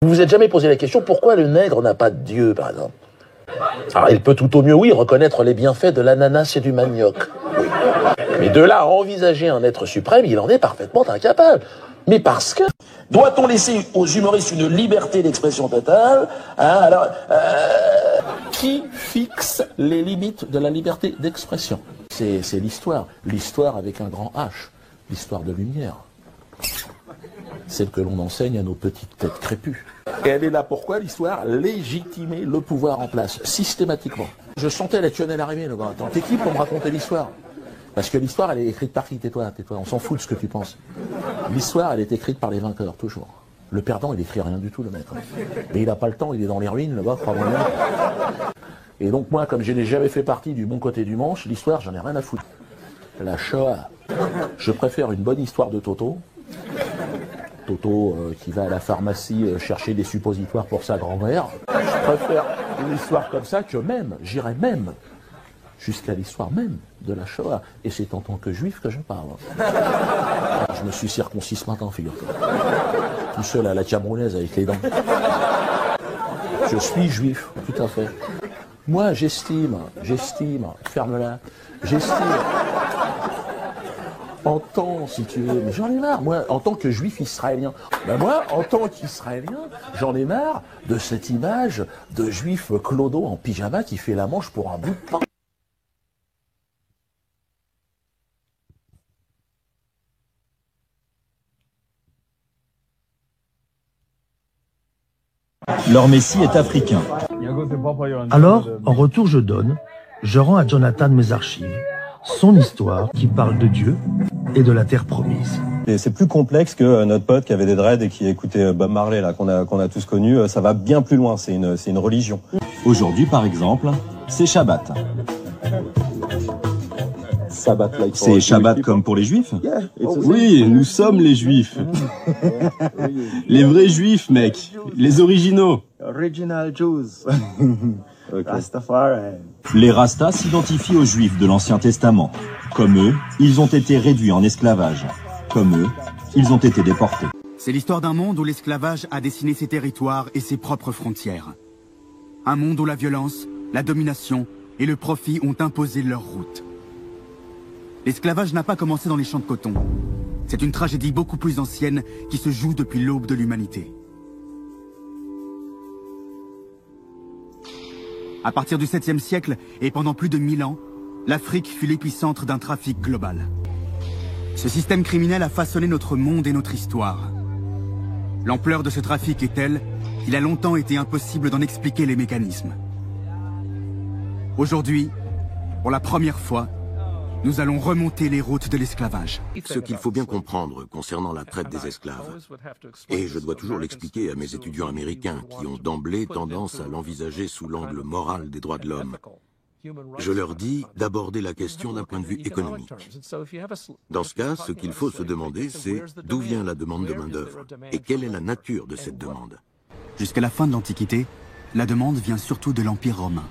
Vous vous êtes jamais posé la question pourquoi le nègre n'a pas de Dieu, par exemple? Alors, il peut tout au mieux, oui, reconnaître les bienfaits de l'ananas et du manioc. Oui. Mais de là à envisager un être suprême, il en est parfaitement incapable. Mais parce que... Doit-on laisser aux humoristes une liberté d'expression totale, hein, qui fixe les limites de la liberté d'expression? C'est l'histoire. L'histoire avec un grand H. L'histoire de lumière. Celle que l'on enseigne à nos petites têtes crépues. Et elle est là pourquoi l'histoire? Légitimer le pouvoir en place, systématiquement. Je sentais la tunnelle arriver, le gars. Attends, t'es qui pour me raconter l'histoire? Parce que l'histoire, elle est écrite par qui? Tais-toi, tais-toi, on s'en fout de ce que tu penses. L'histoire, elle est écrite par les vainqueurs, toujours. Le perdant, il écrit rien du tout, le mec. Mais il n'a pas le temps, il est dans les ruines, le gars, crois-moi bien. Et donc moi, comme je n'ai jamais fait partie du bon côté du manche, l'histoire, j'en ai rien à foutre. La Shoah. Je préfère une bonne histoire de Toto. Toto qui va à la pharmacie chercher des suppositoires pour sa grand-mère. Je préfère une histoire comme ça que même, j'irais même, jusqu'à l'histoire même de la Shoah. Et c'est en tant que juif que je parle. Je me suis circoncis ce matin, figure-toi. Tout seul à la camerounaise avec les dents. Je suis juif, tout à fait. Moi, j'estime, ferme-la, j'estime, en tant, si tu veux, mais j'en ai marre, moi, en tant que juif israélien, ben moi, en tant qu'israélien, j'en ai marre de cette image de juif clodo en pyjama qui fait la manche pour un bout de pain. Leur messie est africain. Alors, en retour, je rends à Jonathan mes archives, son histoire qui parle de Dieu et de la terre promise. Et c'est plus complexe que notre pote qui avait des dreads et qui écoutait Bob Marley, là, qu'on a tous connu. Ça va bien plus loin, c'est une religion. Aujourd'hui, par exemple, c'est Shabbat. C'est Shabbat comme pour les Juifs? Oui, nous sommes les Juifs. Les vrais Juifs, mec. Les originaux. Original Jews. Les Rastas s'identifient aux Juifs de l'Ancien Testament. Comme eux, ils ont été réduits en esclavage. Comme eux, ils ont été déportés. C'est l'histoire d'un monde où l'esclavage a dessiné ses territoires et ses propres frontières. Un monde où la violence, la domination et le profit ont imposé leur route. L'esclavage n'a pas commencé dans les champs de coton. C'est une tragédie beaucoup plus ancienne qui se joue depuis l'aube de l'humanité. À partir du 7e siècle et pendant plus de 1000 ans, l'Afrique fut l'épicentre d'un trafic global. Ce système criminel a façonné notre monde et notre histoire. L'ampleur de ce trafic est telle qu'il a longtemps été impossible d'en expliquer les mécanismes. Aujourd'hui, pour la première fois, nous allons remonter les routes de l'esclavage. Ce qu'il faut bien comprendre concernant la traite des esclaves, et je dois toujours l'expliquer à mes étudiants américains qui ont d'emblée tendance à l'envisager sous l'angle moral des droits de l'homme, je leur dis d'aborder la question d'un point de vue économique. Dans ce cas, ce qu'il faut se demander, c'est d'où vient la demande de main-d'œuvre et quelle est la nature de cette demande. Jusqu'à la fin de l'Antiquité, la demande vient surtout de l'Empire romain.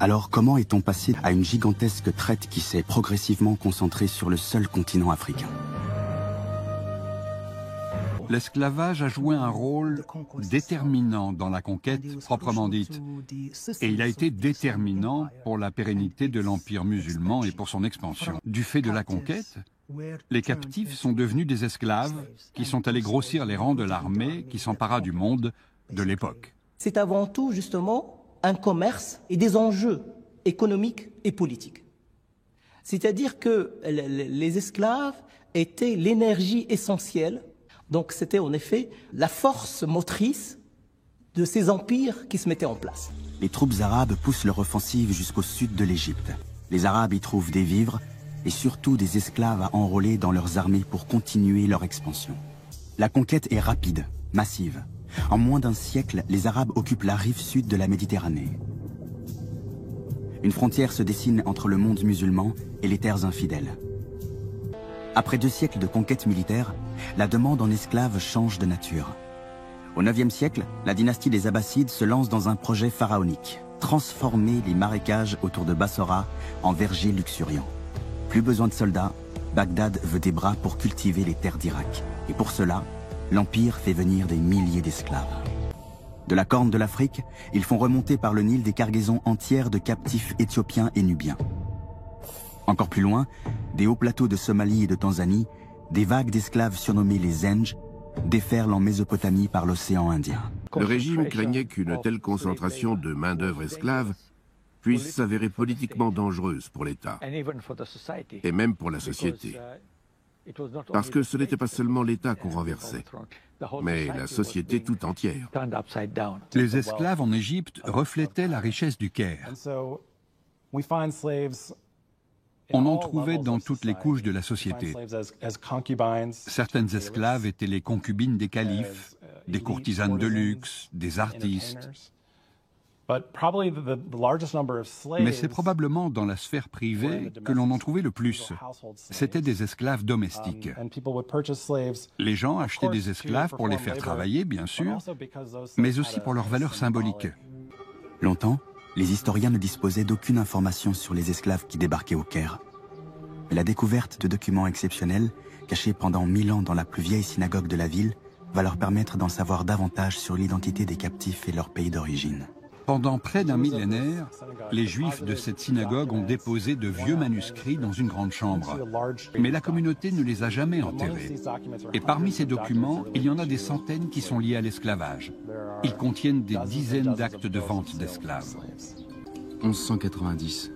Alors comment est-on passé à une gigantesque traite qui s'est progressivement concentrée sur le seul continent africain? L'esclavage a joué un rôle déterminant dans la conquête proprement dite. Et il a été déterminant pour la pérennité de l'Empire musulman et pour son expansion. Du fait de la conquête, les captifs sont devenus des esclaves qui sont allés grossir les rangs de l'armée qui s'empara du monde de l'époque. C'est avant tout justement un commerce et des enjeux économiques et politiques. C'est-à-dire que les esclaves étaient l'énergie essentielle, donc c'était en effet la force motrice de ces empires qui se mettaient en place. Les troupes arabes poussent leur offensive jusqu'au sud de l'Égypte. Les Arabes y trouvent des vivres et surtout des esclaves à enrôler dans leurs armées pour continuer leur expansion. La conquête est rapide, massive. En moins d'un siècle, les Arabes occupent la rive sud de la Méditerranée. Une frontière se dessine entre le monde musulman et les terres infidèles. Après 2 siècles de conquête militaire, la demande en esclaves change de nature. Au IXe siècle, la dynastie des Abbassides se lance dans un projet pharaonique, transformer les marécages autour de Bassora en vergers luxuriants. Plus besoin de soldats, Bagdad veut des bras pour cultiver les terres d'Irak. Et pour cela, l'Empire fait venir des milliers d'esclaves. De la Corne de l'Afrique, ils font remonter par le Nil des cargaisons entières de captifs éthiopiens et nubiens. Encore plus loin, des hauts plateaux de Somalie et de Tanzanie, des vagues d'esclaves surnommés les Zenj déferlent en Mésopotamie par l'océan Indien. Le régime craignait qu'une telle concentration de main-d'œuvre esclave puisse s'avérer politiquement dangereuse pour l'État et même pour la société. Parce que ce n'était pas seulement l'État qu'on renversait, mais la société tout entière. Les esclaves en Égypte reflétaient la richesse du Caire. On en trouvait dans toutes les couches de la société. Certaines esclaves étaient les concubines des califes, des courtisanes de luxe, des artistes. Mais c'est probablement dans la sphère privée que l'on en trouvait le plus. C'étaient des esclaves domestiques. Les gens achetaient des esclaves pour les faire travailler, bien sûr, mais aussi pour leur valeur symbolique. Longtemps, les historiens ne disposaient d'aucune information sur les esclaves qui débarquaient au Caire. Mais la découverte de documents exceptionnels, cachés pendant 1000 ans dans la plus vieille synagogue de la ville, va leur permettre d'en savoir davantage sur l'identité des captifs et leur pays d'origine. Pendant près d'un millénaire, les Juifs de cette synagogue ont déposé de vieux manuscrits dans une grande chambre. Mais la communauté ne les a jamais enterrés. Et parmi ces documents, il y en a des centaines qui sont liés à l'esclavage. Ils contiennent des dizaines d'actes de vente d'esclaves. 1190.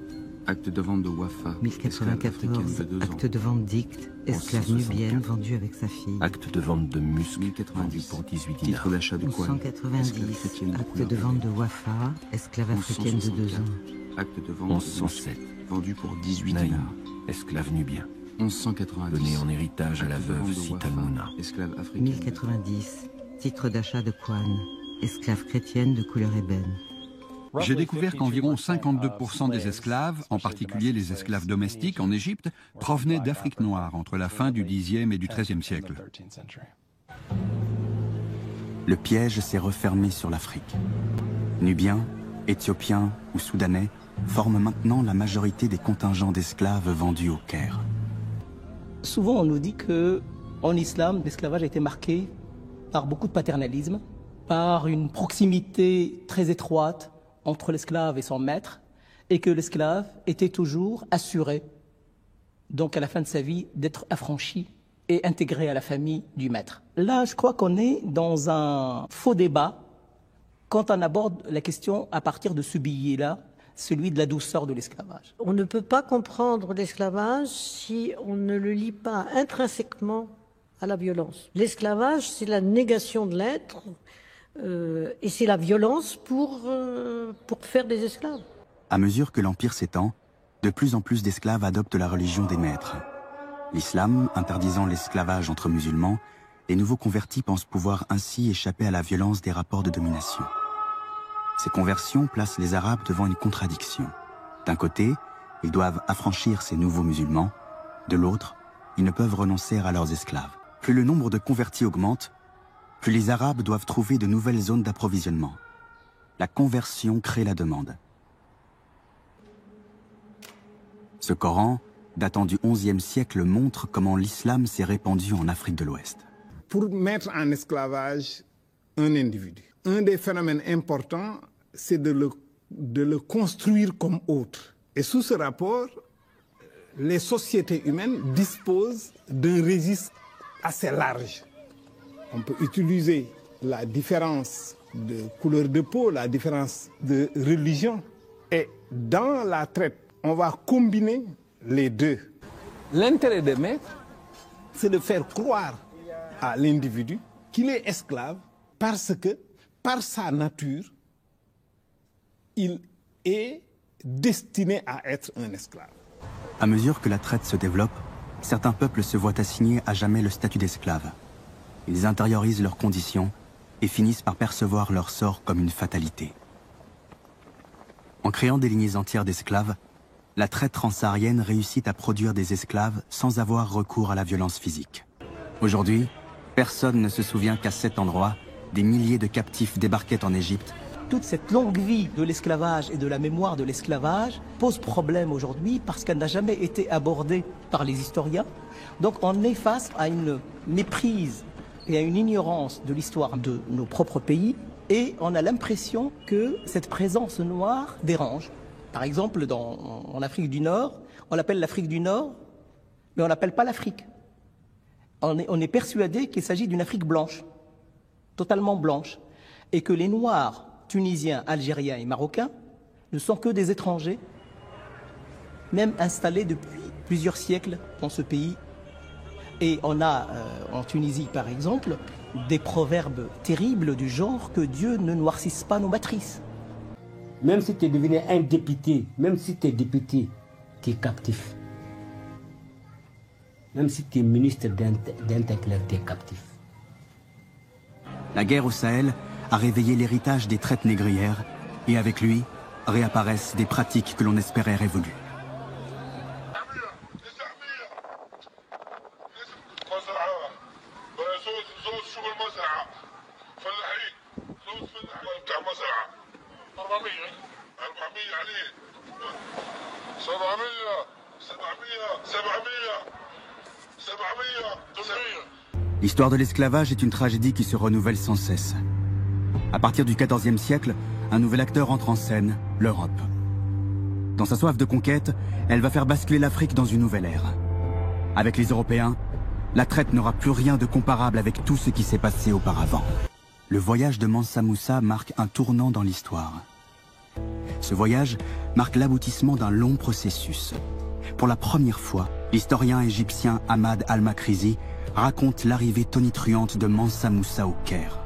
Acte de vente de Wafa. 1094. Acte de vente d'Ict, esclave nubienne vendue avec sa fille. Acte de vente de Musc, vendu pour 18 dinars. Titre d'achat de Kouane. 1190. Acte de vente de Wafa, esclave africaine de 2 ans. Acte de vente 1107. Vendu pour 18 dinars. Esclave nubien. 1190. Donné en héritage à la veuve Sitalmouna. Esclave africaine. 1090. Titre d'achat de Kouane, esclave chrétienne de couleur ébène. J'ai découvert qu'environ 52% des esclaves, en particulier les esclaves domestiques en Égypte, provenaient d'Afrique noire entre la fin du Xe et du XIIIe siècle. Le piège s'est refermé sur l'Afrique. Nubiens, Éthiopiens ou Soudanais forment maintenant la majorité des contingents d'esclaves vendus au Caire. Souvent on nous dit qu'en islam, l'esclavage a été marqué par beaucoup de paternalisme, par une proximité très étroite entre l'esclave et son maître, et que l'esclave était toujours assuré, donc à la fin de sa vie, d'être affranchi et intégré à la famille du maître. Là, je crois qu'on est dans un faux débat quand on aborde la question à partir de ce billet-là, celui de la douceur de l'esclavage. On ne peut pas comprendre l'esclavage si on ne le lie pas intrinsèquement à la violence. L'esclavage, c'est la négation de l'être, et c'est la violence pour faire des esclaves. À mesure que l'Empire s'étend, de plus en plus d'esclaves adoptent la religion des maîtres. L'islam interdisant l'esclavage entre musulmans, les nouveaux convertis pensent pouvoir ainsi échapper à la violence des rapports de domination. Ces conversions placent les Arabes devant une contradiction. D'un côté, ils doivent affranchir ces nouveaux musulmans. De l'autre, ils ne peuvent renoncer à leurs esclaves. Plus le nombre de convertis augmente, plus les Arabes doivent trouver de nouvelles zones d'approvisionnement. La conversion crée la demande. Ce Coran, datant du XIe siècle, montre comment l'islam s'est répandu en Afrique de l'Ouest. Pour mettre en esclavage un individu, un des phénomènes importants, c'est de le construire comme autre. Et sous ce rapport, les sociétés humaines disposent d'un registre assez large. On peut utiliser la différence de couleur de peau, la différence de religion. Et dans la traite, on va combiner les deux. L'intérêt des maîtres, c'est de faire croire à l'individu qu'il est esclave parce que, par sa nature, il est destiné à être un esclave. À mesure que la traite se développe, certains peuples se voient assigner à jamais le statut d'esclave. Ils intériorisent leurs conditions et finissent par percevoir leur sort comme une fatalité. En créant des lignées entières d'esclaves, la traite transsaharienne réussit à produire des esclaves sans avoir recours à la violence physique. Aujourd'hui, personne ne se souvient qu'à cet endroit, des milliers de captifs débarquaient en Égypte. Toute cette longue vie de l'esclavage et de la mémoire de l'esclavage pose problème aujourd'hui parce qu'elle n'a jamais été abordée par les historiens. Donc on est face à une méprise Il y a une ignorance de l'histoire de nos propres pays et on a l'impression que cette présence noire dérange. Par exemple, en Afrique du Nord, on l'appelle l'Afrique du Nord, mais on l'appelle pas l'Afrique. On est persuadé qu'il s'agit d'une Afrique blanche, totalement blanche, et que les Noirs tunisiens, algériens et marocains ne sont que des étrangers, même installés depuis plusieurs siècles dans ce pays. Et on a, en Tunisie par exemple, des proverbes terribles du genre que Dieu ne noircisse pas nos matrices. Même si tu es devenu un député, même si tu es député, tu es captif. Même si tu es ministre d'Intérieur, tu es captif. La guerre au Sahel a réveillé l'héritage des traites négrières et avec lui réapparaissent des pratiques que l'on espérait révolues. L'histoire de l'esclavage est une tragédie qui se renouvelle sans cesse. À partir du XIVe siècle, un nouvel acteur entre en scène, l'Europe. Dans sa soif de conquête, elle va faire basculer l'Afrique dans une nouvelle ère. Avec les Européens, la traite n'aura plus rien de comparable avec tout ce qui s'est passé auparavant. Le voyage de Mansa Moussa marque un tournant dans l'histoire. Ce voyage marque l'aboutissement d'un long processus. Pour la première fois, l'historien égyptien Ahmad al-Makrizi raconte l'arrivée tonitruante de Mansa Moussa au Caire.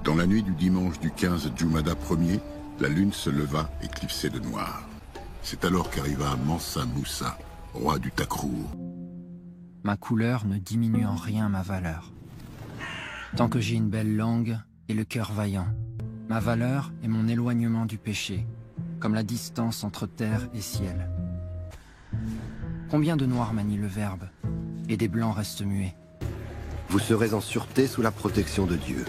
Dans la nuit du dimanche du 15 Jumada Ier, la lune se leva éclipsée de noir. C'est alors qu'arriva Mansa Moussa, roi du Takrour. Ma couleur ne diminue en rien ma valeur. Tant que j'ai une belle langue et le cœur vaillant, ma valeur est mon éloignement du péché, comme la distance entre terre et ciel. Combien de noirs manient le verbe, et des blancs restent muets. Vous serez en sûreté sous la protection de Dieu.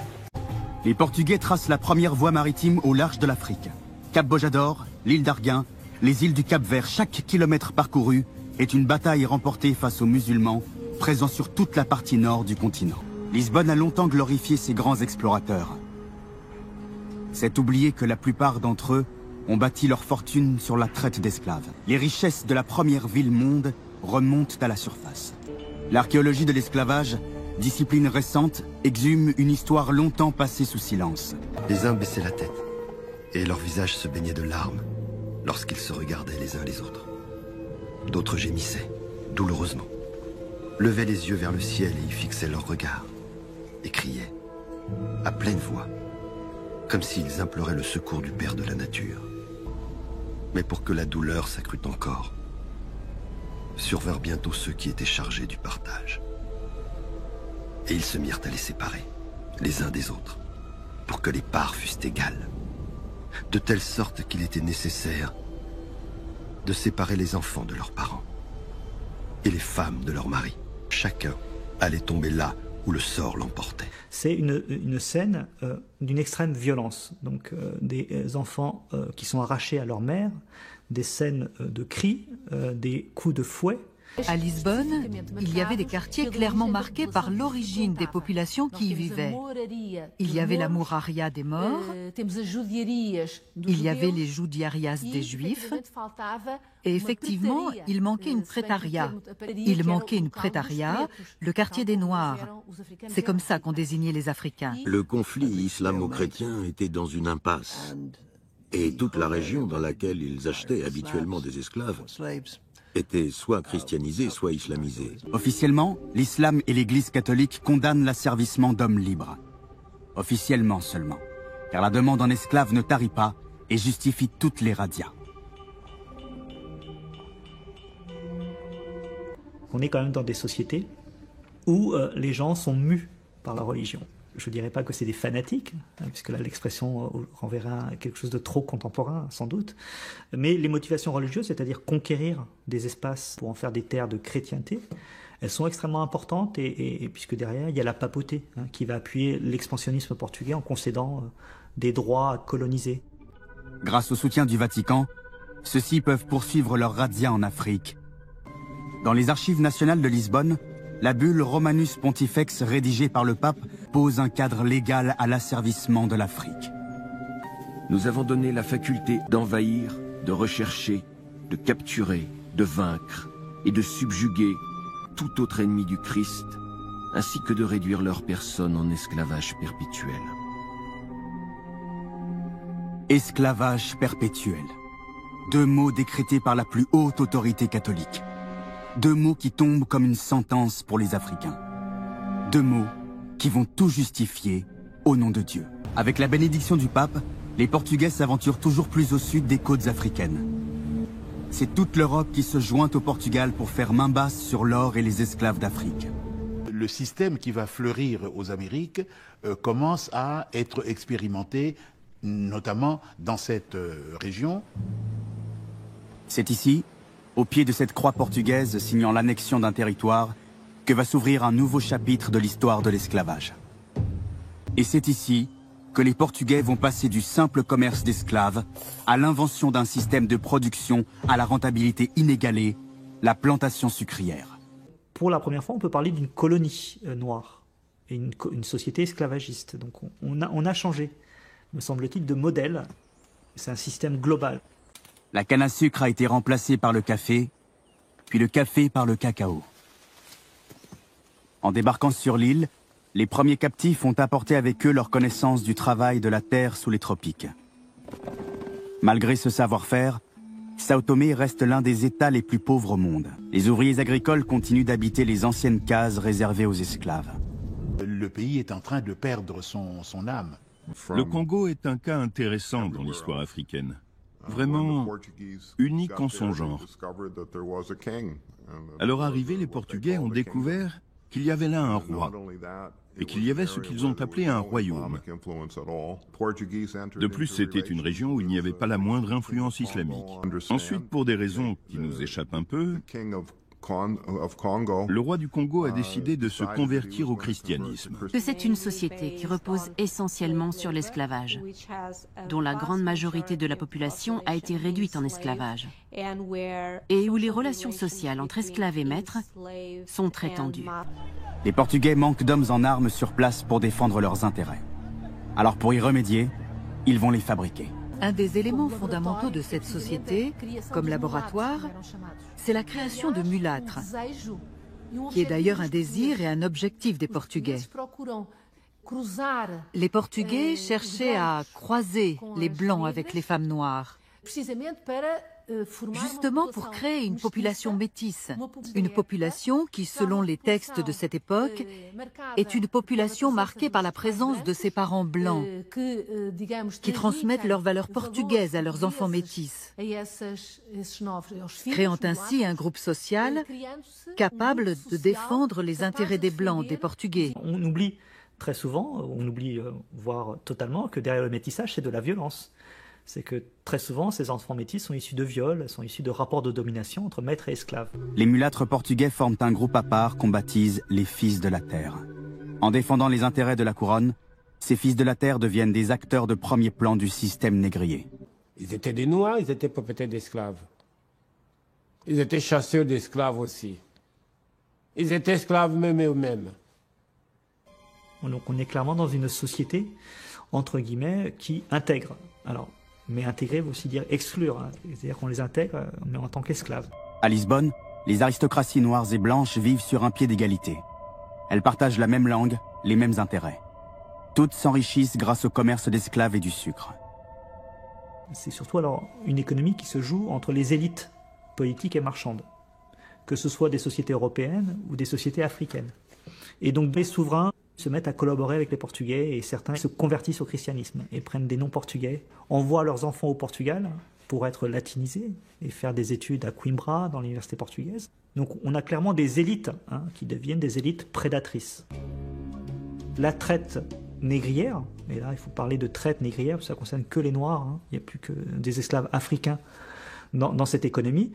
Les Portugais tracent la première voie maritime au large de l'Afrique. Cap Bojador, l'île d'Arguin, les îles du Cap-Vert, chaque kilomètre parcouru est une bataille remportée face aux musulmans, présents sur toute la partie nord du continent. Lisbonne a longtemps glorifié ses grands explorateurs. C'est oublier que la plupart d'entre eux ont bâti leur fortune sur la traite d'esclaves. Les richesses de la première ville monde remontent à la surface. L'archéologie de l'esclavage, discipline récente, exhume une histoire longtemps passée sous silence. Les uns baissaient la tête, et leurs visages se baignaient de larmes lorsqu'ils se regardaient les uns les autres. D'autres gémissaient, douloureusement, levaient les yeux vers le ciel et y fixaient leur regard, et criaient, à pleine voix, comme s'ils imploraient le secours du Père de la nature. Mais pour que la douleur s'accrût encore, survinrent bientôt ceux qui étaient chargés du partage. Et ils se mirent à les séparer, les uns des autres, pour que les parts fussent égales, de telle sorte qu'il était nécessaire de séparer les enfants de leurs parents et les femmes de leurs maris. Chacun allait tomber là où le sort l'emportait. C'est une scène d'une extrême violence, donc des enfants qui sont arrachés à leur mère, des scènes de cris, des coups de fouet. À Lisbonne, il y avait des quartiers clairement marqués par l'origine des populations qui y vivaient. Il y avait la mouraria des morts, il y avait les judiarias des juifs, et effectivement, il manquait une prétaria. Il manquait une prétaria, le quartier des Noirs. C'est comme ça qu'on désignait les Africains. Le conflit islamo-chrétien était dans une impasse. Et toute la région dans laquelle ils achetaient habituellement des esclaves était soit christianisée, soit islamisée. Officiellement, l'islam et l'Église catholique condamnent l'asservissement d'hommes libres. Officiellement seulement, car la demande en esclaves ne tarit pas et justifie toutes les razzias. On est quand même dans des sociétés où les gens sont mus par la religion. Je ne dirais pas que c'est des fanatiques, puisque là l'expression renverra à quelque chose de trop contemporain, sans doute. Mais les motivations religieuses, c'est-à-dire conquérir des espaces pour en faire des terres de chrétienté, elles sont extrêmement importantes, et puisque derrière, il y a la papauté qui va appuyer l'expansionnisme portugais en concédant des droits à coloniser. Grâce au soutien du Vatican, ceux-ci peuvent poursuivre leur razzia en Afrique, Dans les archives nationales de Lisbonne, la bulle Romanus Pontifex rédigée par le pape pose un cadre légal à l'asservissement de l'Afrique. Nous avons donné la faculté d'envahir, de rechercher, de capturer, de vaincre et de subjuguer tout autre ennemi du Christ, ainsi que de réduire leur personne en esclavage perpétuel. Esclavage perpétuel. Deux mots décrétés par la plus haute autorité catholique. Deux mots qui tombent comme une sentence pour les Africains. Deux mots qui vont tout justifier au nom de Dieu. Avec la bénédiction du pape, les Portugais s'aventurent toujours plus au sud des côtes africaines. C'est toute l'Europe qui se joint au Portugal pour faire main basse sur l'or et les esclaves d'Afrique. Le système qui va fleurir aux Amériques commence à être expérimenté, notamment dans cette région. C'est ici, au pied de cette croix portugaise signant l'annexion d'un territoire, que va s'ouvrir un nouveau chapitre de l'histoire de l'esclavage. Et c'est ici que les Portugais vont passer du simple commerce d'esclaves à l'invention d'un système de production à la rentabilité inégalée, la plantation sucrière. Pour la première fois, on peut parler d'une colonie noire et une société esclavagiste. Donc on a changé, me semble-t-il, de modèle. C'est un système global. La canne à sucre a été remplacée par le café, puis le café par le cacao. En débarquant sur l'île, les premiers captifs ont apporté avec eux leur connaissance du travail de la terre sous les tropiques. Malgré ce savoir-faire, Sao Tomé reste l'un des États les plus pauvres au monde. Les ouvriers agricoles continuent d'habiter les anciennes cases réservées aux esclaves. Le pays est en train de perdre son âme. Le Congo est un cas intéressant dans l'histoire africaine. Vraiment unique en son genre. À leur arrivée, les Portugais ont découvert qu'il y avait là un roi, et qu'il y avait ce qu'ils ont appelé un royaume. De plus, c'était une région où il n'y avait pas la moindre influence islamique. Ensuite, pour des raisons qui nous échappent un peu, le roi du Congo a décidé de se convertir au christianisme. Que c'est une société qui repose essentiellement sur l'esclavage, dont la grande majorité de la population a été réduite en esclavage, et où les relations sociales entre esclaves et maîtres sont très tendues. Les Portugais manquent d'hommes en armes sur place pour défendre leurs intérêts. Alors pour y remédier, ils vont les fabriquer. Un des éléments fondamentaux de cette société, comme laboratoire, c'est la création de mulâtres, qui est d'ailleurs un désir et un objectif des Portugais. Les Portugais cherchaient à croiser les Blancs avec les femmes noires, justement pour créer une population métisse, une population qui, selon les textes de cette époque, est une population marquée par la présence de ses parents blancs, qui transmettent leurs valeurs portugaises à leurs enfants métis, créant ainsi un groupe social capable de défendre les intérêts des Blancs, des Portugais. On oublie très souvent, on oublie voire totalement, que derrière le métissage, c'est de la violence. C'est que très souvent, ces enfants métis sont issus de viols, sont issus de rapports de domination entre maîtres et esclaves. Les mulâtres portugais forment un groupe à part qu'on baptise les Fils de la Terre. En défendant les intérêts de la couronne, ces Fils de la Terre deviennent des acteurs de premier plan du système négrier. Ils étaient des Noirs, ils étaient propriétaires d'esclaves. Ils étaient chasseurs d'esclaves aussi. Ils étaient esclaves même eux-mêmes. Donc on est clairement dans une société, entre guillemets, qui intègre. Alors, mais intégrer veut aussi dire exclure, hein. C'est-à-dire qu'on les intègre, mais en tant qu'esclaves. À Lisbonne, les aristocraties noires et blanches vivent sur un pied d'égalité. Elles partagent la même langue, les mêmes intérêts. Toutes s'enrichissent grâce au commerce d'esclaves et du sucre. C'est surtout alors une économie qui se joue entre les élites politiques et marchandes, que ce soit des sociétés européennes ou des sociétés africaines. Et donc les souverains se mettent à collaborer avec les Portugais et certains se convertissent au christianisme et prennent des noms portugais, envoient leurs enfants au Portugal pour être latinisés et faire des études à Coimbra dans l'université portugaise. Donc on a clairement des élites qui deviennent des élites prédatrices. La traite négrière, et là il faut parler de traite négrière parce que ça ne concerne que les Noirs, il n'y a plus que des esclaves africains dans cette économie,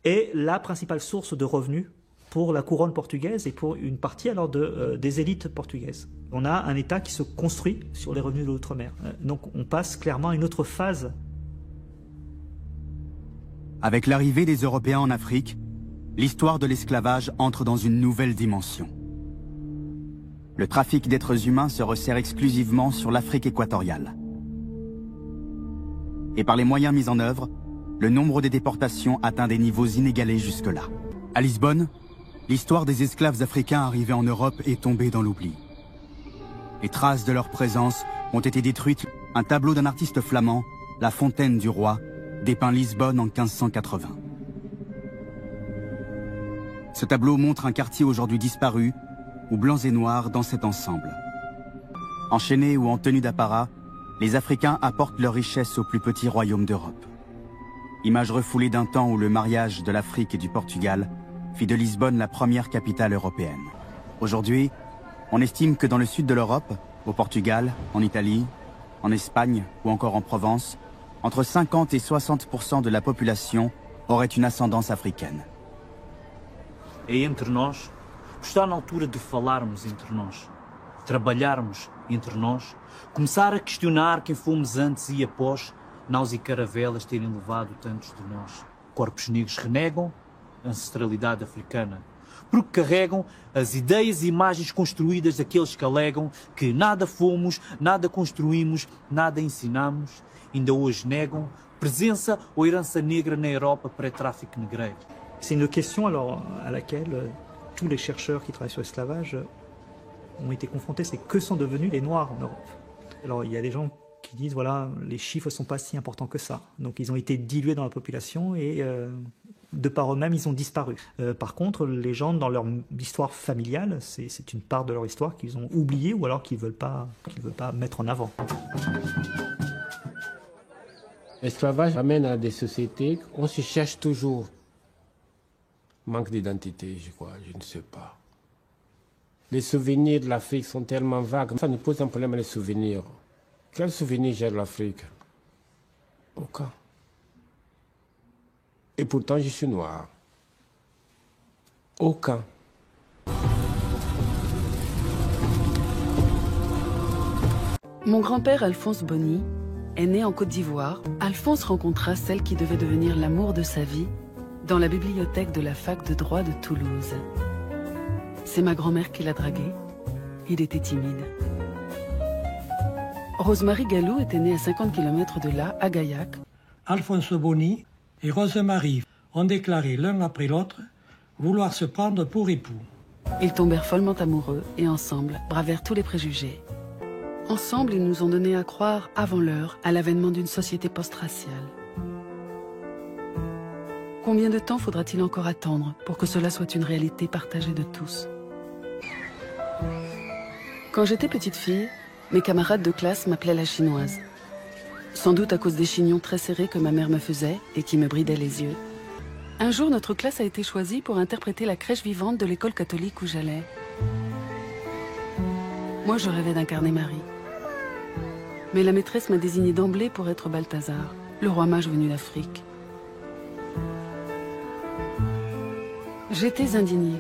est la principale source de revenus pour la couronne portugaise et pour une partie alors des élites portugaises. On a un État qui se construit sur les revenus de l'outre-mer. Donc on passe clairement à une autre phase. Avec l'arrivée des Européens en Afrique, l'histoire de l'esclavage entre dans une nouvelle dimension. Le trafic d'êtres humains se resserre exclusivement sur l'Afrique équatoriale. Et par les moyens mis en œuvre, le nombre des déportations atteint des niveaux inégalés jusque-là. À Lisbonne, l'histoire des esclaves africains arrivés en Europe est tombée dans l'oubli. Les traces de leur présence ont été détruites. Un tableau d'un artiste flamand, La Fontaine du Roi, dépeint Lisbonne en 1580. Ce tableau montre un quartier aujourd'hui disparu, où blancs et noirs dansaient ensemble. Enchaînés ou en tenue d'apparat, les Africains apportent leur richesse aux plus petits royaumes d'Europe. Image refoulée d'un temps où le mariage de l'Afrique et du Portugal fit de Lisbonne la première capitale européenne. Aujourd'hui, on estime que dans le sud de l'Europe, au Portugal, en Italie, en Espagne ou encore en Provence, entre 50 et 60% de la population aurait une ascendance africaine. É entre nós, está na altura de falarmos entre nós, trabalharmos entre nós, começar a questionar quem fomos antes e após naus e caravelas terem levado tantos de nós. Corpos negros renegam a ancestralidade africana, porque carregam as ideias e imagens construídas daqueles que alegam que nada fomos, nada construímos, nada ensinamos, ainda hoje negam presença ou herança negra na Europa pré-tráfico negreiro. C'est une question alors à laquelle tous les chercheurs qui travaillent sur l'esclavage ont été confrontés, c'est que sont devenus les Noirs en Europe. Alors il y a des gens qui disent voilà, les chiffres ne sont pas si importants que ça. Donc ils ont été dilués dans la population et de par eux-mêmes ils ont disparu. Par contre les gens dans leur histoire familiale, c'est une part de leur histoire qu'ils ont oubliée ou alors qu'ils veulent pas mettre en avant. L'esclavage amène à des sociétés où on se cherche toujours. Manque d'identité, je crois, je ne sais pas. Les souvenirs de l'Afrique sont tellement vagues. Ça nous pose un problème les souvenirs. Quel souvenir j'ai de l'Afrique? Aucun. Et pourtant, je suis noir. Aucun. Mon grand-père Alphonse Bonny est né en Côte d'Ivoire. Alphonse rencontra celle qui devait devenir l'amour de sa vie dans la bibliothèque de la fac de droit de Toulouse. C'est ma grand-mère qui l'a dragué. Il était timide. Rosemary Gallou était née à 50 km de là, à Gaillac. Alphonse Bonny et Rosemary ont déclaré l'un après l'autre vouloir se prendre pour époux. Ils tombèrent follement amoureux et ensemble bravèrent tous les préjugés. Ensemble, ils nous ont donné à croire, avant l'heure, à l'avènement d'une société post-raciale. Combien de temps faudra-t-il encore attendre pour que cela soit une réalité partagée de tous? Quand j'étais petite fille, mes camarades de classe m'appelaient la chinoise. Sans doute à cause des chignons très serrés que ma mère me faisait et qui me bridaient les yeux. Un jour, notre classe a été choisie pour interpréter la crèche vivante de l'école catholique où j'allais. Moi, je rêvais d'incarner Marie. Mais la maîtresse m'a désignée d'emblée pour être Balthazar, le roi mage venu d'Afrique. J'étais indignée.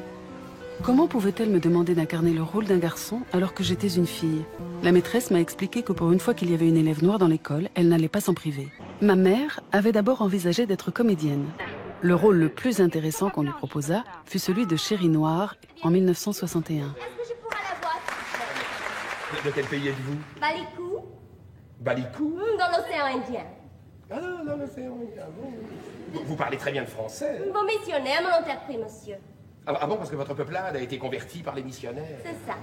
Comment pouvait-elle me demander d'incarner le rôle d'un garçon alors que j'étais une fille? La maîtresse m'a expliqué que pour une fois qu'il y avait une élève noire dans l'école, elle n'allait pas s'en priver. Ma mère avait d'abord envisagé d'être comédienne. Le rôle le plus intéressant qu'on lui proposa fut celui de Chérie Noire en 1961. De quel pays êtes-vous? Balikou. Balikou? Dans l'océan Indien. Ah, dans l'océan Indien. Vous parlez très bien le français. Vos missionnaires me l'ont appris, monsieur. Ah bon, parce que votre peuplade a été convertie par les missionnaires. C'est ça.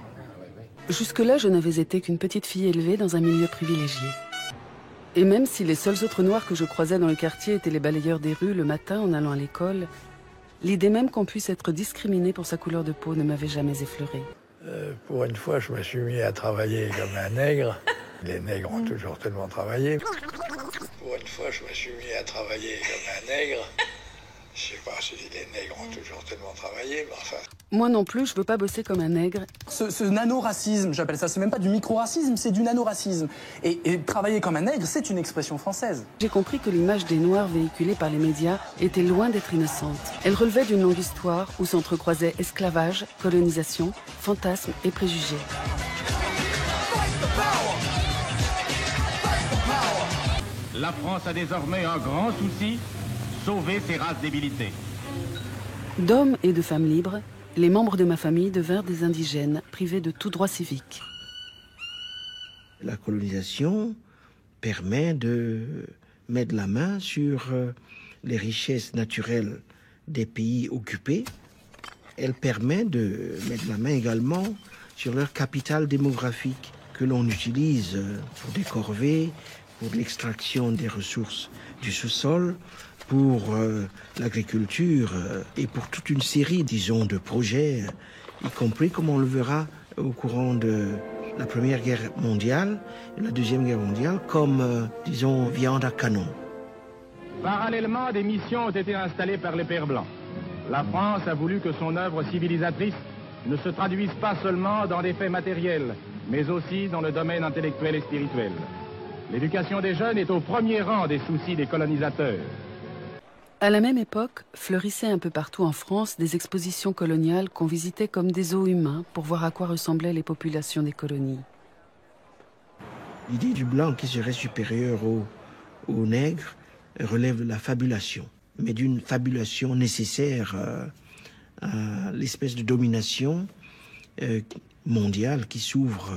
Jusque-là, je n'avais été qu'une petite fille élevée dans un milieu privilégié. Et même si les seuls autres noirs que je croisais dans le quartier étaient les balayeurs des rues le matin en allant à l'école, l'idée même qu'on puisse être discriminé pour sa couleur de peau ne m'avait jamais effleurée. Pour une fois, je me suis mis à travailler comme un nègre. Les nègres ont toujours tellement travaillé. Pour une fois, je me suis mis à travailler comme un nègre. Je sais pas si les nègres ont toujours tellement travaillé, mais enfin... Moi non plus, je veux pas bosser comme un nègre. Ce nano-racisme, j'appelle ça, c'est même pas du micro-racisme, c'est du nano-racisme. Et travailler comme un nègre, c'est une expression française. J'ai compris que l'image des Noirs véhiculée par les médias était loin d'être innocente. Elle relevait d'une longue histoire où s'entrecroisaient esclavage, colonisation, fantasmes et préjugés. La France a désormais un grand souci, sauver ses races débilitées. D'hommes et de femmes libres, les membres de ma famille devinrent des indigènes privés de tout droit civique. La colonisation permet de mettre la main sur les richesses naturelles des pays occupés. Elle permet de mettre la main également sur leur capital démographique que l'on utilise pour des corvées, pour l'extraction des ressources du sous-sol, pour l'agriculture et pour toute une série, disons, de projets, y compris, comme on le verra au courant de la Première Guerre mondiale et la Deuxième Guerre mondiale, comme, disons, viande à canon. Parallèlement, des missions ont été installées par les Pères Blancs. La France a voulu que son œuvre civilisatrice ne se traduise pas seulement dans des faits matériels, mais aussi dans le domaine intellectuel et spirituel. L'éducation des jeunes est au premier rang des soucis des colonisateurs. À la même époque, fleurissaient un peu partout en France des expositions coloniales qu'on visitait comme des zoos humains pour voir à quoi ressemblaient les populations des colonies. L'idée du blanc qui serait supérieur au nègre relève de la fabulation, mais d'une fabulation nécessaire à l'espèce de domination mondiale qui s'ouvre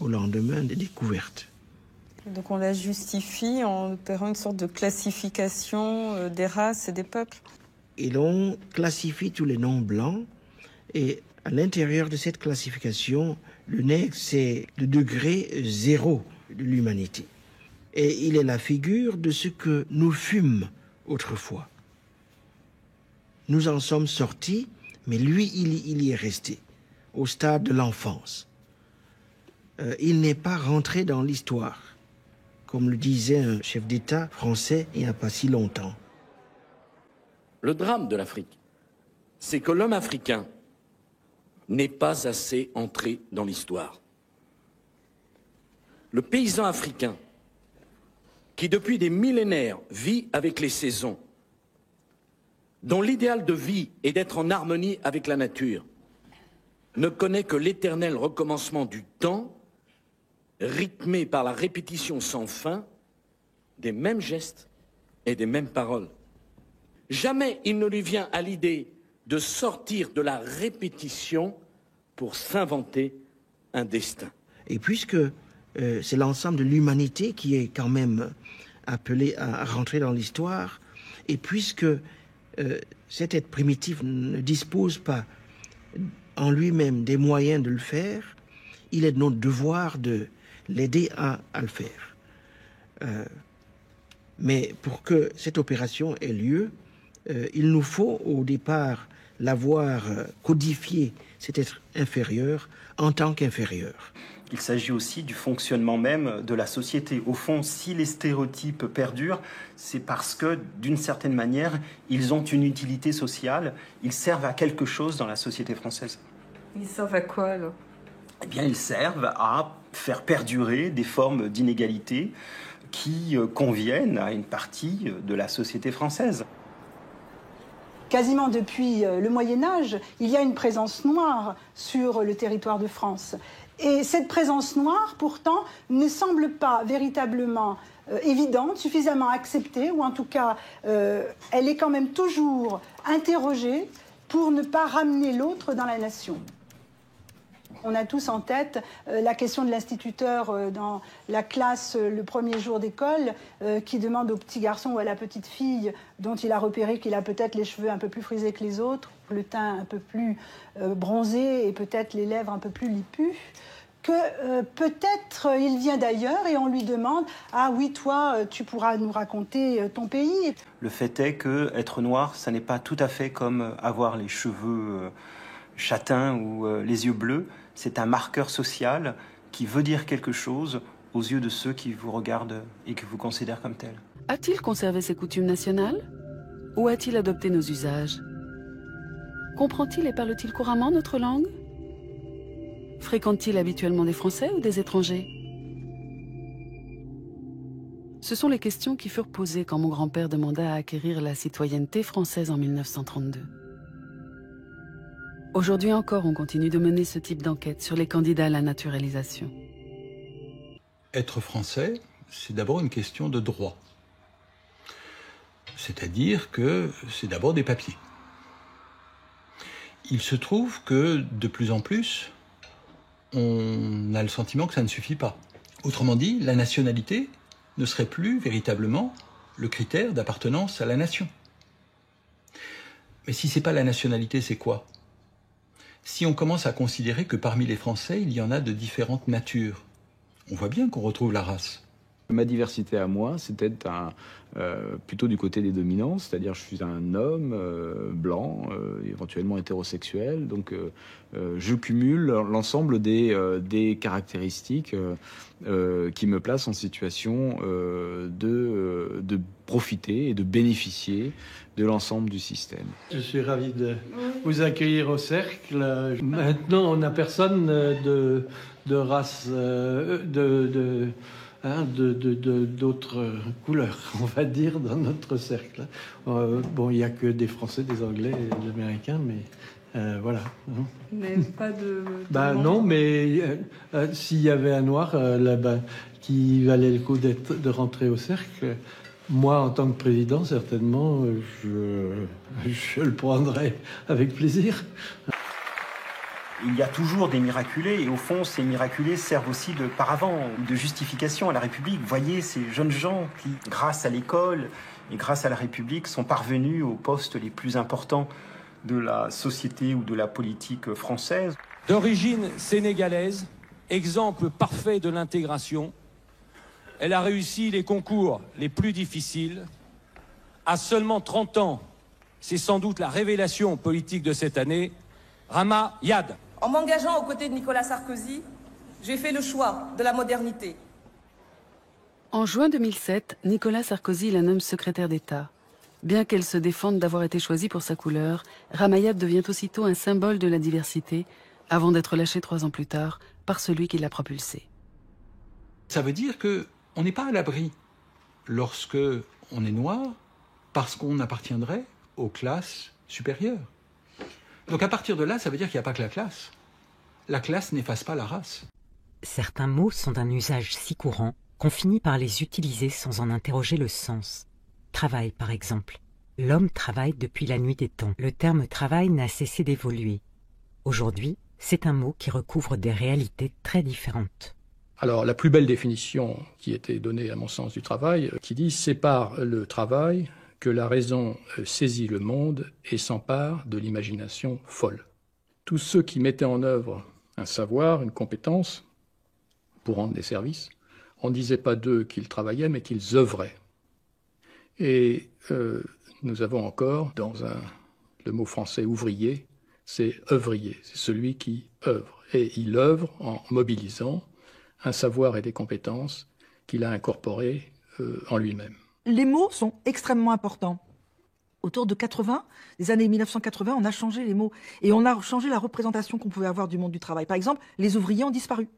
au lendemain des découvertes. Donc on la justifie en opérant une sorte de classification des races et des peuples. Et l'on classifie tous les noms blancs, et à l'intérieur de cette classification, le nègre, c'est le degré zéro de l'humanité. Et il est la figure de ce que nous fûmes autrefois. Nous en sommes sortis, mais lui, il y est resté, au stade de l'enfance. Il n'est pas rentré dans l'histoire, comme le disait un chef d'État français il n'y a pas si longtemps. Le drame de l'Afrique, c'est que l'homme africain n'est pas assez entré dans l'histoire. Le paysan africain, qui depuis des millénaires vit avec les saisons, dont l'idéal de vie est d'être en harmonie avec la nature, ne connaît que l'éternel recommencement du temps, rythmé par la répétition sans fin des mêmes gestes et des mêmes paroles. Jamais il ne lui vient à l'idée de sortir de la répétition pour s'inventer un destin. Et puisque c'est l'ensemble de l'humanité qui est quand même appelé à rentrer dans l'histoire, et puisque cet être primitif ne dispose pas en lui-même des moyens de le faire, il est de notre devoir de l'aider à le faire. Mais pour que cette opération ait lieu, il nous faut au départ l'avoir codifié, cet être inférieur, en tant qu'inférieur. Il s'agit aussi du fonctionnement même de la société. Au fond, si les stéréotypes perdurent, c'est parce que, d'une certaine manière, ils ont une utilité sociale, ils servent à quelque chose dans la société française. Ils servent à quoi, alors ? Eh bien, ils servent à faire perdurer des formes d'inégalité qui conviennent à une partie de la société française. Quasiment depuis le Moyen-Âge, il y a une présence noire sur le territoire de France. Et cette présence noire, pourtant, ne semble pas véritablement évidente, suffisamment acceptée, ou en tout cas, elle est quand même toujours interrogée pour ne pas ramener l'autre dans la nation. On a tous en tête la question de l'instituteur dans la classe le premier jour d'école qui demande au petit garçon ou à la petite fille dont il a repéré qu'il a peut-être les cheveux un peu plus frisés que les autres, le teint un peu plus bronzé et peut-être les lèvres un peu plus lipues, que peut-être il vient d'ailleurs et on lui demande « Ah oui, toi, tu pourras nous raconter ton pays ». Le fait est que être noir, ça n'est pas tout à fait comme avoir les cheveux châtains ou les yeux bleus. C'est un marqueur social qui veut dire quelque chose aux yeux de ceux qui vous regardent et qui vous considèrent comme tel. A-t-il conservé ses coutumes nationales? Ou a-t-il adopté nos usages? Comprend-il et parle-t-il couramment notre langue? Fréquente-t-il habituellement des Français ou des étrangers? Ce sont les questions qui furent posées quand mon grand-père demanda à acquérir la citoyenneté française en 1932. Aujourd'hui encore, on continue de mener ce type d'enquête sur les candidats à la naturalisation. Être français, c'est d'abord une question de droit. C'est-à-dire que c'est d'abord des papiers. Il se trouve que, de plus en plus, on a le sentiment que ça ne suffit pas. Autrement dit, la nationalité ne serait plus véritablement le critère d'appartenance à la nation. Mais si c'est pas la nationalité, c'est quoi? Si on commence à considérer que parmi les Français, il y en a de différentes natures, on voit bien qu'on retrouve la race. Ma diversité à moi, c'était plutôt du côté des dominants, c'est-à-dire je suis un homme blanc, éventuellement hétérosexuel, donc je cumule l'ensemble des caractéristiques qui me placent en situation de profiter et de bénéficier de l'ensemble du système. Je suis ravi de vous accueillir au Cercle. Maintenant, on n'a personne de race, d'autres couleurs, on va dire, dans notre cercle. Bon, il n'y a que des Français, des Anglais et des Américains, mais voilà. Mais pas de... Non, mais s'il y avait un Noir là-bas qui valait le coup de rentrer au cercle, moi, en tant que président, certainement, je le prendrais avec plaisir. Il y a toujours des miraculés, et au fond, ces miraculés servent aussi de paravent, de justification à la République. Vous voyez ces jeunes gens qui, grâce à l'école et grâce à la République, sont parvenus aux postes les plus importants de la société ou de la politique française. D'origine sénégalaise, exemple parfait de l'intégration, elle a réussi les concours les plus difficiles. À seulement 30 ans, c'est sans doute la révélation politique de cette année, Rama Yad. En m'engageant aux côtés de Nicolas Sarkozy, j'ai fait le choix de la modernité. En juin 2007, Nicolas Sarkozy la nomme secrétaire d'État. Bien qu'elle se défende d'avoir été choisie pour sa couleur, Rama Yad devient aussitôt un symbole de la diversité, avant d'être lâchée 3 ans plus tard par celui qui l'a propulsée. Ça veut dire qu'on n'est pas à l'abri lorsque on est noir parce qu'on appartiendrait aux classes supérieures. Donc à partir de là, ça veut dire qu'il n'y a pas que la classe. La classe n'efface pas la race. Certains mots sont d'un usage si courant qu'on finit par les utiliser sans en interroger le sens. Travail, par exemple. L'homme travaille depuis la nuit des temps. Le terme travail n'a cessé d'évoluer. Aujourd'hui, c'est un mot qui recouvre des réalités très différentes. Alors, la plus belle définition qui était donnée à mon sens du travail, qui dit « c'est par le travail que la raison saisit le monde et s'empare de l'imagination folle. » Tous ceux qui mettaient en œuvre un savoir, une compétence, pour rendre des services, on ne disait pas d'eux qu'ils travaillaient, mais qu'ils œuvraient. Et nous avons encore, le mot français ouvrier, c'est œuvrier, c'est celui qui œuvre. Et il œuvre en mobilisant un savoir et des compétences qu'il a incorporés en lui-même. Les mots sont extrêmement importants. Autour de 80, des années 1980, on a changé les mots. Et on a changé la représentation qu'on pouvait avoir du monde du travail. Par exemple, les ouvriers ont disparu.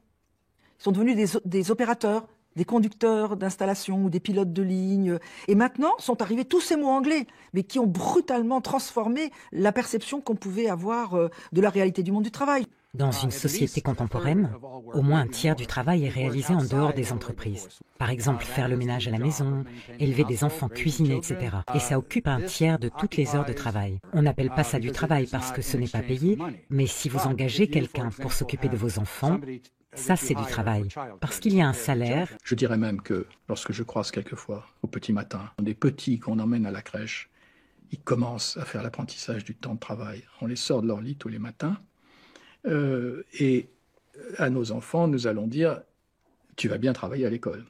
Ils sont devenus des opérateurs, des conducteurs d'installation ou des pilotes de ligne. Et maintenant, sont arrivés tous ces mots anglais, mais qui ont brutalement transformé la perception qu'on pouvait avoir de la réalité du monde du travail. Dans une société contemporaine, au moins un tiers du travail est réalisé en dehors des entreprises. Par exemple, faire le ménage à la maison, élever des enfants, cuisiner, etc. Et ça occupe un tiers de toutes les heures de travail. On n'appelle pas ça du travail parce que ce n'est pas payé, mais si vous engagez quelqu'un pour s'occuper de vos enfants, ça c'est du travail, parce qu'il y a un salaire. Je dirais même que lorsque je croise quelquefois au petit matin, des petits qu'on emmène à la crèche, ils commencent à faire l'apprentissage du temps de travail. On les sort de leur lit tous les matins. Et à nos enfants, nous allons dire « tu vas bien travailler à l'école ».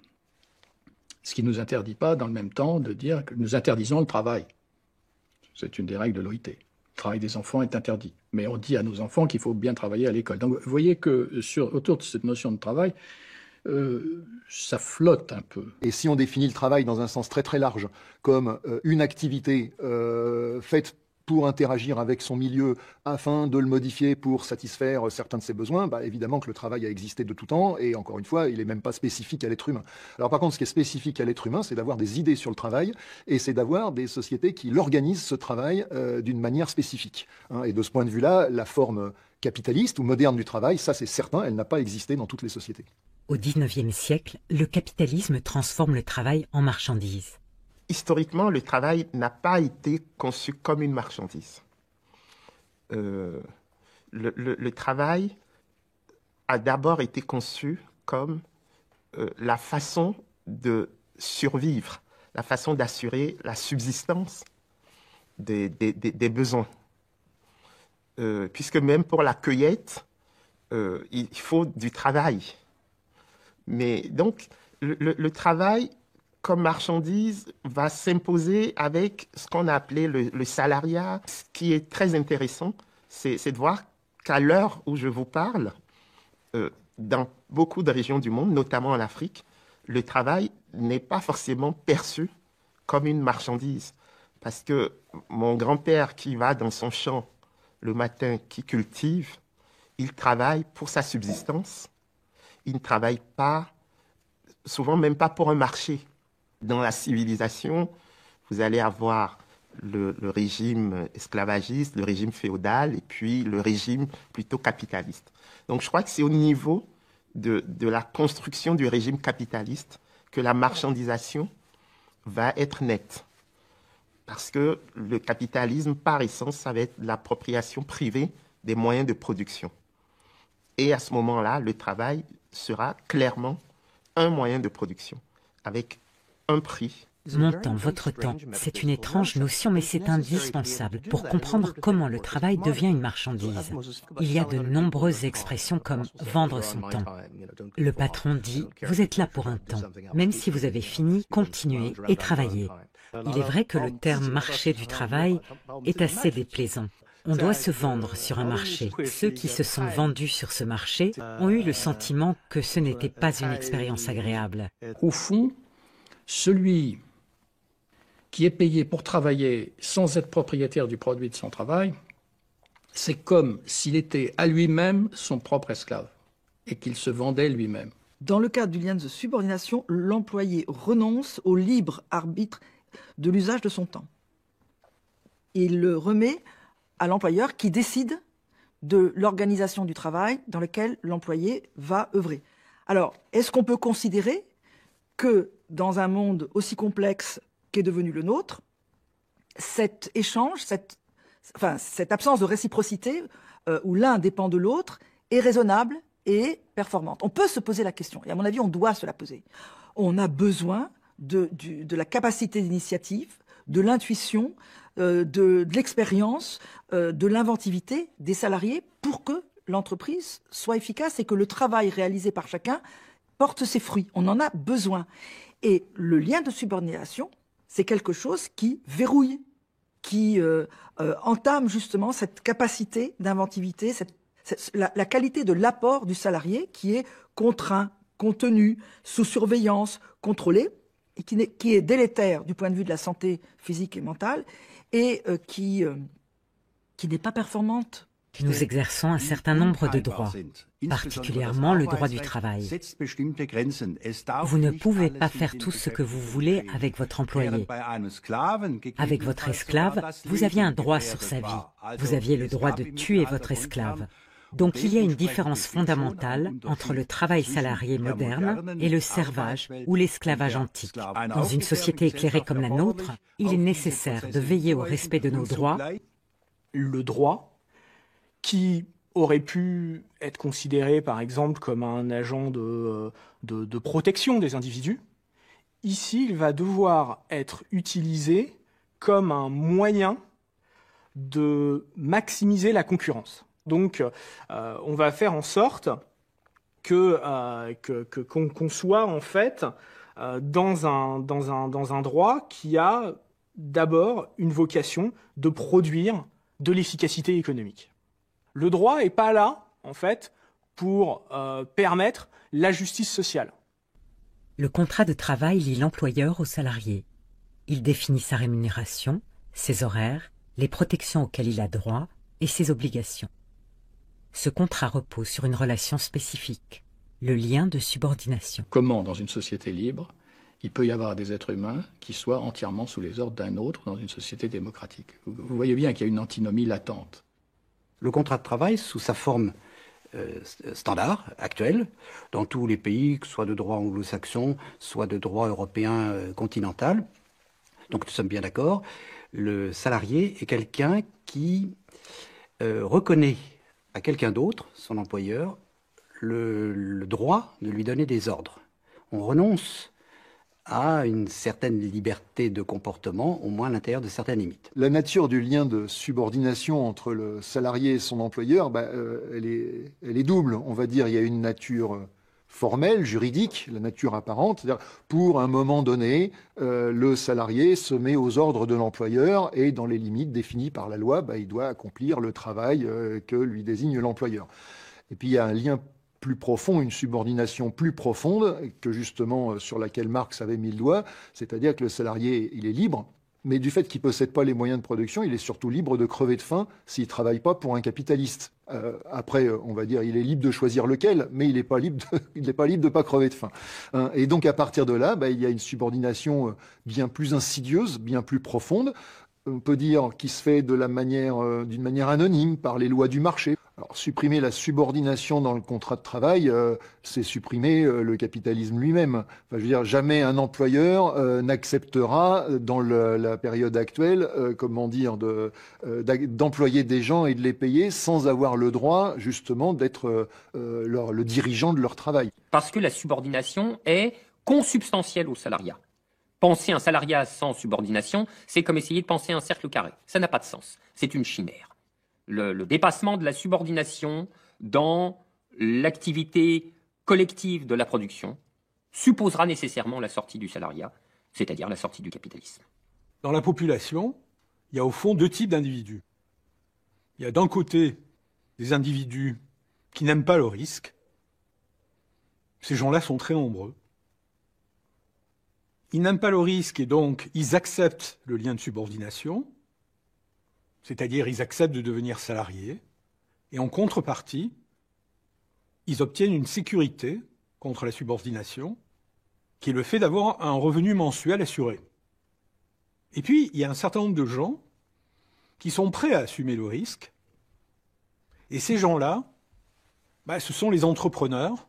Ce qui ne nous interdit pas, dans le même temps, de dire que nous interdisons le travail. C'est une des règles de l'OIT. Le travail des enfants est interdit. Mais on dit à nos enfants qu'il faut bien travailler à l'école. Donc vous voyez que autour de cette notion de travail, ça flotte un peu. Et si on définit le travail dans un sens très très large, comme une activité faite pour interagir avec son milieu afin de le modifier pour satisfaire certains de ses besoins, évidemment que le travail a existé de tout temps et encore une fois, il n'est même pas spécifique à l'être humain. Alors par contre, ce qui est spécifique à l'être humain, c'est d'avoir des idées sur le travail et c'est d'avoir des sociétés qui l'organisent ce travail d'une manière spécifique. Et de ce point de vue-là, la forme capitaliste ou moderne du travail, ça c'est certain, elle n'a pas existé dans toutes les sociétés. Au XIXe siècle, le capitalisme transforme le travail en marchandise. Historiquement, le travail n'a pas été conçu comme une marchandise. le travail a d'abord été conçu comme la façon de survivre, la façon d'assurer la subsistance des besoins. Puisque même pour la cueillette, il faut du travail. Mais donc, le travail comme marchandise va s'imposer avec ce qu'on a appelé le salariat. Ce qui est très intéressant, c'est de voir qu'à l'heure où je vous parle, dans beaucoup de régions du monde, notamment en Afrique, le travail n'est pas forcément perçu comme une marchandise. Parce que mon grand-père qui va dans son champ le matin, qui cultive, il travaille pour sa subsistance. Il ne travaille pas, souvent même pas pour un marché. Dans la civilisation, vous allez avoir le régime esclavagiste, le régime féodal et puis le régime plutôt capitaliste. Donc je crois que c'est au niveau de la construction du régime capitaliste que la marchandisation va être nette. Parce que le capitalisme, par essence, ça va être l'appropriation privée des moyens de production. Et à ce moment-là, le travail sera clairement un moyen de production, avec un prix. Mon temps, votre temps, c'est une étrange notion, mais c'est indispensable pour comprendre comment le travail devient une marchandise. Il y a de nombreuses expressions comme « vendre son temps ». Le patron dit « vous êtes là pour un temps, même si vous avez fini, continuez et travaillez ». Il est vrai que le terme « marché du travail » est assez déplaisant. On doit se vendre sur un marché. Ceux qui se sont vendus sur ce marché ont eu le sentiment que ce n'était pas une expérience agréable. Au fond, celui qui est payé pour travailler sans être propriétaire du produit de son travail, c'est comme s'il était à lui-même son propre esclave et qu'il se vendait lui-même. Dans le cadre du lien de subordination, l'employé renonce au libre arbitre de l'usage de son temps. Il le remet à l'employeur qui décide de l'organisation du travail dans laquelle l'employé va œuvrer. Alors, est-ce qu'on peut considérer que dans un monde aussi complexe qu'est devenu le nôtre, cet échange, cette absence de réciprocité, où l'un dépend de l'autre, est raisonnable et performante? On peut se poser la question, et à mon avis, on doit se la poser. On a besoin de la capacité d'initiative, de l'intuition, de l'expérience, de l'inventivité des salariés pour que l'entreprise soit efficace et que le travail réalisé par chacun porte ses fruits. On en a besoin. Et le lien de subordination, c'est quelque chose qui verrouille, qui entame justement cette capacité d'inventivité, la qualité de l'apport du salarié qui est contraint, contenu, sous surveillance, contrôlé, et qui est délétère du point de vue de la santé physique et mentale, et qui n'est pas performante. Nous exerçons un certain nombre de droits, particulièrement le droit du travail. Vous ne pouvez pas faire tout ce que vous voulez avec votre employé. Avec votre esclave, vous aviez un droit sur sa vie. Vous aviez le droit de tuer votre esclave. Donc il y a une différence fondamentale entre le travail salarié moderne et le servage ou l'esclavage antique. Dans une société éclairée comme la nôtre, il est nécessaire de veiller au respect de nos droits. Le droit qui aurait pu être considéré par exemple comme un agent de protection des individus, ici il va devoir être utilisé comme un moyen de maximiser la concurrence. Donc, on va faire en sorte qu'on soit en fait dans un droit qui a d'abord une vocation de produire de l'efficacité économique. Le droit n'est pas là, en fait, pour permettre la justice sociale. Le contrat de travail lie l'employeur au salarié. Il définit sa rémunération, ses horaires, les protections auxquelles il a droit et ses obligations. Ce contrat repose sur une relation spécifique, le lien de subordination. Comment, dans une société libre, il peut y avoir des êtres humains qui soient entièrement sous les ordres d'un autre dans une société démocratique? Vous voyez bien qu'il y a une antinomie latente. Le contrat de travail, sous sa forme standard, actuelle, dans tous les pays, que ce soit de droit anglo-saxon, soit de droit européen continental, donc nous sommes bien d'accord, le salarié est quelqu'un qui reconnaît à quelqu'un d'autre, son employeur, le droit de lui donner des ordres. On renonce à une certaine liberté de comportement, au moins à l'intérieur de certaines limites. La nature du lien de subordination entre le salarié et son employeur, elle est double. On va dire il y a une nature formelle, juridique, la nature apparente. C'est-à-dire, pour un moment donné, le salarié se met aux ordres de l'employeur et dans les limites définies par la loi, il doit accomplir le travail que lui désigne l'employeur. Et puis il y a un lien plus profond, une subordination plus profonde, que justement sur laquelle Marx avait mis le doigt, c'est-à-dire que le salarié, il est libre, mais du fait qu'il ne possède pas les moyens de production, il est surtout libre de crever de faim s'il ne travaille pas pour un capitaliste. Après, on va dire, il est libre de choisir lequel, mais il n'est pas libre de pas crever de faim. Et donc, à partir de là, il y a une subordination bien plus insidieuse, bien plus profonde. On peut dire qu'il se fait d'une manière anonyme par les lois du marché. Alors, supprimer la subordination dans le contrat de travail, c'est supprimer le capitalisme lui-même. Enfin, je veux dire, jamais un employeur n'acceptera, dans la période actuelle, d'employer des gens et de les payer sans avoir le droit, justement, d'être le dirigeant de leur travail. Parce que la subordination est consubstantielle au salariat. Penser un salariat sans subordination, c'est comme essayer de penser un cercle carré. Ça n'a pas de sens. C'est une chimère. Le dépassement de la subordination dans l'activité collective de la production supposera nécessairement la sortie du salariat, c'est-à-dire la sortie du capitalisme. Dans la population, il y a au fond deux types d'individus. Il y a d'un côté des individus qui n'aiment pas le risque. Ces gens-là sont très nombreux. Ils n'aiment pas le risque et donc ils acceptent le lien de subordination, c'est-à-dire ils acceptent de devenir salariés, et en contrepartie, ils obtiennent une sécurité contre la subordination, qui est le fait d'avoir un revenu mensuel assuré. Et puis, il y a un certain nombre de gens qui sont prêts à assumer le risque, et ces gens-là, ce sont les entrepreneurs